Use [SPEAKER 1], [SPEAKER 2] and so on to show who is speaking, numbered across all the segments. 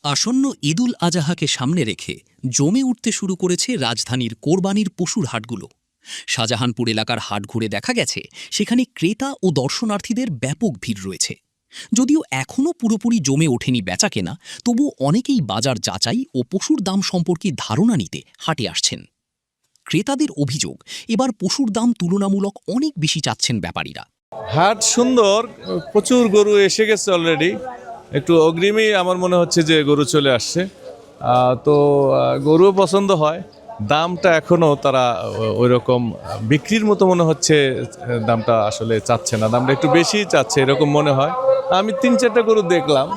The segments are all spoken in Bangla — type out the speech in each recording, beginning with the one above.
[SPEAKER 1] আসন্ন ঈদুল আজাহাকে সামনে রেখে জমে উঠতে শুরু করেছে রাজধানীর কোরবানির পশুর হাটগুলো। শাহজাহানপুর এলাকার হাট ঘুরে দেখা গেছে সেখানে ক্রেতা ও দর্শনার্থীদের ব্যাপক ভিড় রয়েছে। যদিও এখনও পুরোপুরি জমে ওঠেনি বেচাকেনা, তবু অনেকেই বাজার যাচাই ও পশুর দাম সম্পর্কে ধারণা নিতে হাটে আসছেন। ক্রেতাদের অভিযোগ, এবার পশুর দাম তুলনামূলক অনেক বেশি চাচ্ছেন ব্যাপারীরা।
[SPEAKER 2] হাট সুন্দর, প্রচুর গরু এসে গেছে অলরেডি। একটু অগ্রিমই আমার মনে হচ্ছে যে গরু চলে আসছে। তো গরুও পছন্দ হয়। দামটা এখনও তারা ওই রকম বিক্রির মতো মনে হচ্ছে, দামটা আসলে চাচ্ছে না, দামটা একটু বেশি চাচ্ছে এরকম মনে হয়। আমি 3-4টা গরু দেখলাম,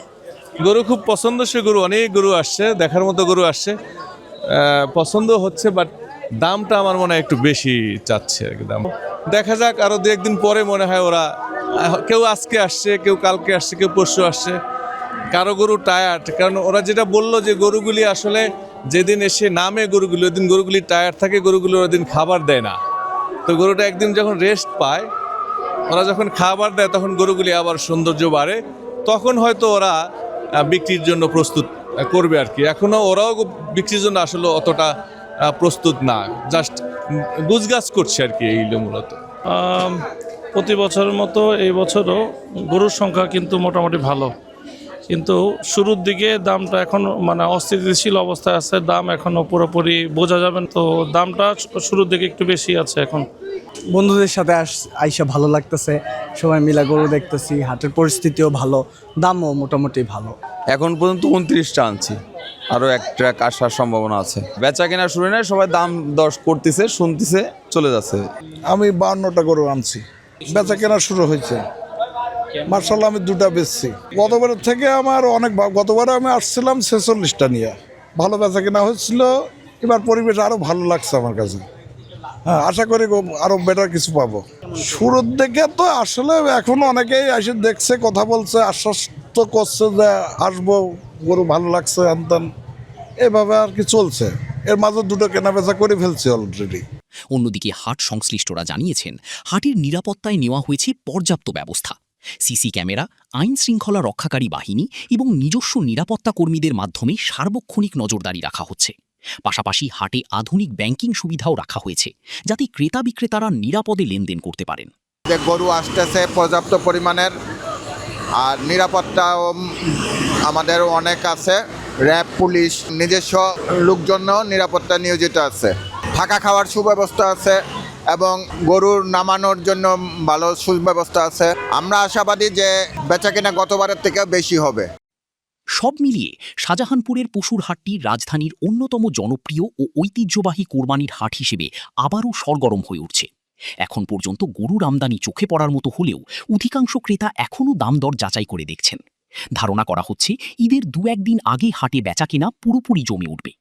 [SPEAKER 2] গরু খুব পছন্দসই গরু, অনেক গরু আসছে, দেখার মতো গরু আসছে, পছন্দ হচ্ছে, বাট দামটা আমার মনে হয় একটু বেশি চাচ্ছে আর কি। দাম দেখা যাক, আরও 2-1 দিন পরে মনে হয় ওরা, কেউ আজকে আসছে, কেউ কালকে আসছে, কেউ পরশু আসছে। কারো গরু টায়ার্ড, কারণ ওরা যেটা বললো যে গরুগুলি আসলে যেদিন এসে নামে গরুগুলি ওই দিন গরুগুলি টায়ার্ড থাকে, গরুগুলো ওই দিন খাবার দেয় না। তো গরুটা একদিন যখন রেস্ট পায়, ওরা যখন খাবার দেয় তখন গরুগুলি আবার সৌন্দর্য বাড়ে, তখন হয়তো ওরা বিক্রির জন্য প্রস্তুত করবে আর কি। এখনও ওরাও বিক্রির জন্য আসলে অতটা প্রস্তুত না, জাস্ট গুজগাছ করছে আর কি। এইগুলো মূলত
[SPEAKER 3] প্রতি বছরের মতো এই বছরও গরুর সংখ্যা কিন্তু মোটামুটি ভালো, কিন্তু শুরুর দিকে দামটা এখন অস্থিতিশীল অবস্থায় আছে, দাম এখনও পুরোপুরি বোঝা যাবে না। তো দামটা শুরুর দিকে একটু বেশি আছে এখন।
[SPEAKER 4] বন্ধুদের সাথে আইসা ভালো লাগতেছে, সবাই মিলা গরু দেখতেছি, হাটের পরিস্থিতিও ভালো, দামও মোটামুটি ভালো।
[SPEAKER 5] এখন পর্যন্ত 29টা আনছি, আরও এক ট্রাক আসার সম্ভাবনা আছে। বেচা কেনা শুরু নেই, সবাই দাম দর করতেছে, শুনতেছে, চলে যাচ্ছে।
[SPEAKER 6] আমি 52টা গরু আনছি, বেচা কেনা শুরু হয়েছে। মার্শাল্লাহ আমি 2টা বেচছি। গতবারের থেকে আমার অনেক, গতবারে আমি আসছিলাম 46টা নিয়ে, ভালো বেচা কেনা হচ্ছিল। এবার পরিবেশ আরও ভালো লাগছে আমার কাছে। হ্যাঁ, আশা করি আরও বেটার কিছু পাবো। শুরুর দিকে তো আসলে এখনো অনেকেই এসে দেখছে, কথা বলছে, আশ্বাস তো করছে যে আসবো, গরু ভালো লাগছে, আনতাম, এভাবে আর কি চলছে। এর মাঝে 2টো কেনা বেচা করে ফেলছি অলরেডি।
[SPEAKER 1] অন্যদিকে হাট সংশ্লিষ্টরা জানিয়েছেন, হাটের নিরাপত্তায় নেওয়া হয়েছে পর্যাপ্ত ব্যবস্থা। সিসি ক্যামেরা, আইন শৃঙ্খলা রক্ষাকারী বাহিনী এবং নিজস্ব নিরাপত্তা কর্মীদের মাধ্যমে সার্বক্ষণিক নজরদারি রাখা হচ্ছে। পাশাপাশি হাটে আধুনিক ব্যাংকিং সুবিধাও রাখা হয়েছে, যাতে ক্রেতা বিক্রেতারা নিরাপদে লেনদেন করতে পারেন।
[SPEAKER 7] গরু আসতেছে পর্যাপ্ত পরিমাণের, আর নিরাপত্তাও আমাদের অনেক আছে। র্যাব, পুলিশ, নিজস্ব লোকজনও নিরাপত্তা নিয়োজিত আছে। থাকা খাওয়ার সুব্যবস্থা আছে এবং গরুর নামানোর জন্য ভালো সুব্যবস্থা আছে। আমরা আশাবাদী যে বেচাকেনা গতবারের থেকে বেশি হবে।
[SPEAKER 1] সব মিলিয়ে শাহজাহানপুরের পশুর হাটটি রাজধানীর অন্যতম জনপ্রিয় ও ঐতিহ্যবাহী কোরবানির হাট হিসেবে আবারও সরগরম হয়ে উঠছে। এখন পর্যন্ত গরুর আমদানি চোখে পড়ার মতো হলেও অধিকাংশ ক্রেতা এখনও দাম দর যাচাই করে দেখছেন। ধারণা করা হচ্ছে ঈদের 2-1 দিন আগে হাটে বেচাকেনা পুরোপুরি জমে উঠবে।